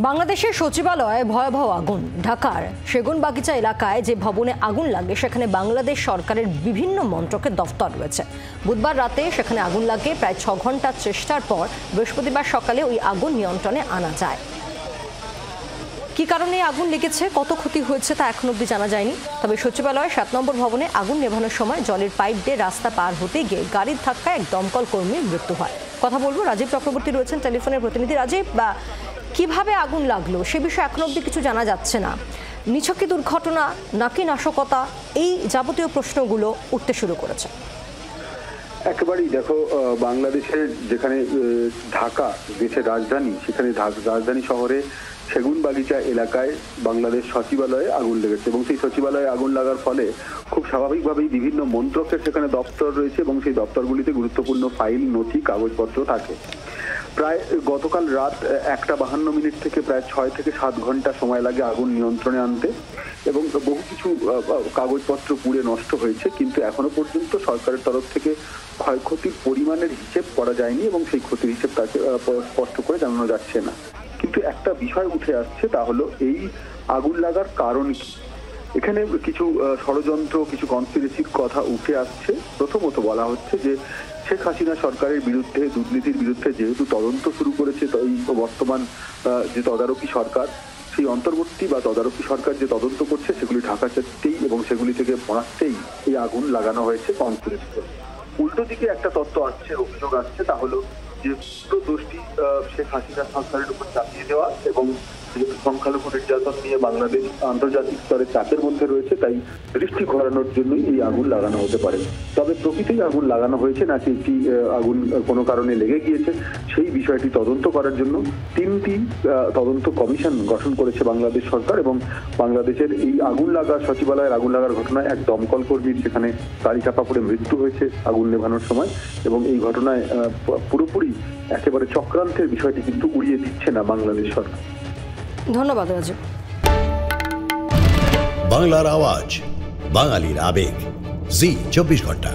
বাংলাদেশের সচিবালয়ে ভয়াবহ আগুন। ঢাকার সেগুনবাগিচা এলাকায় যে ভবনে আগুন লাগে সেখানে বাংলাদেশ সরকারের বিভিন্ন মন্ত্রকের দফতর রয়েছে। বুধবার রাতে সেখানে আগুন লাগে। প্রায় 6 ঘন্টার চেষ্টার পর বৃহস্পতিবার সকালে ওই আগুন নিয়ন্ত্রণে আনা যায়। কি কারণে আগুন লেগেছে, কত ক্ষতি হয়েছে তা এখন অবধি জানা যায়নি। তবে সচিবালয়ের 7 নম্বর ভবনে আগুন নেভানোর সময় জলের পাইপ দিয়ে রাস্তা পার হতে গিয়ে গাড়ির ধাক্কায় এক দমকল কর্মীর মৃত্যু হয়। কথা বলবো, রাজীব চক্রবর্তী রয়েছেন টেলিফোনের প্রতিনিধি। রাজীব, কিভাবে আগুন লাগলো সে বিষয়ে এখন অবধি কিছু জানা যাচ্ছে না। নিছকই দুর্ঘটনা নাকি নাশকতা, এই যাবতীয় প্রশ্নগুলো উঠতে শুরু করেছে। একেবারেই দেখো, বাংলাদেশের যেখানে ঢাকা দেশের রাজধানী, সেখানে রাজধানী শহরে সেগুনবাগিচা এলাকায় বাংলাদেশ সচিবালয়ে আগুন লেগেছে এবং সেই সচিবালয়ে আগুন লাগার ফলে খুব স্বাভাবিকভাবেই বিভিন্ন মন্ত্রকের সেখানে দপ্তর রয়েছে এবং সেই দপ্তরগুলিতে গুরুত্বপূর্ণ ফাইল, নথি, কাগজপত্র থাকে। প্রায় গতকাল রাত 1:52 থেকে প্রায় 6 থেকে 7 ঘন্টা সময় লাগে আগুন নিয়ন্ত্রণে আনতে এবং বহু কিছু কাগজপত্র পুড়ে নষ্ট হয়েছে, কিন্তু এখনো পর্যন্ত সরকারের তরফ থেকে ক্ষয়ক্ষতির পরিমাণের হিসেব করা যায়নি এবং সেই ক্ষতির হিসেব তাকে স্পষ্ট করে জানানো যাচ্ছে না। কিন্তু একটা বিষয় উঠে আসছে, তা হলো এই আগুন লাগার কারণ কি। এখানে কিছু ষড়যন্ত্র, কিছু কনস্পিরেসির কথা উঠে আসছে। প্রথমত বলা হচ্ছে যে শেখ হাসিনা সরকারের বিরুদ্ধে, দুর্নীতির বিরুদ্ধে যেহেতু তদন্ত শুরু করেছে এই বর্তমান যে তদারকি সরকার, সেই অন্তর্বর্তী বা তদারকি সরকার যে তদন্ত করছে সেগুলি ঢাকা ক্ষেত্রেই এবং সেগুলি থেকে পড়াতেই এই আগুন লাগানো হয়েছে কনস্পিরেসি। উল্টো দিকে একটা তত্ত্ব আসছে, অভিযোগ আসছে, তা হলো যে পুরো দোষটি শেখ হাসিনা সরকারের উপর চাপিয়ে দেওয়া এবং যেহেতু সংখ্যালঘু নির্যাতন নিয়ে বাংলাদেশ আন্তর্জাতিক স্তরে চাপের মধ্যে রয়েছে, তাই দৃষ্টি ঘোরানোর জন্যই এই আগুন লাগানো হতে পারে। তবে প্রকৃতই আগুন লাগানো হয়েছে নাকি একটি আগুন কোনো কারণে লেগে গিয়েছে, সেই বিষয়টি তদন্ত করার জন্য 3টি তদন্ত কমিশন গঠন করেছে বাংলাদেশ সরকার এবং বাংলাদেশের এই আগুন লাগা, সচিবালয়ের আগুন লাগার ঘটনায় এক দমকল কর্মীর সেখানে গাড়ি চাপা পড়ে মৃত্যু হয়েছে আগুন নেভানোর সময় এবং এই ঘটনায় পুরোপুরি একেবারে চক্রান্তের বিষয়টি কিন্তু উড়িয়ে দিচ্ছে না বাংলাদেশ সরকার। ধন্যবাদ রাজীব। বাংলার আওয়াজ, বাঙালির আবেগ, জি 24 ঘন্টা।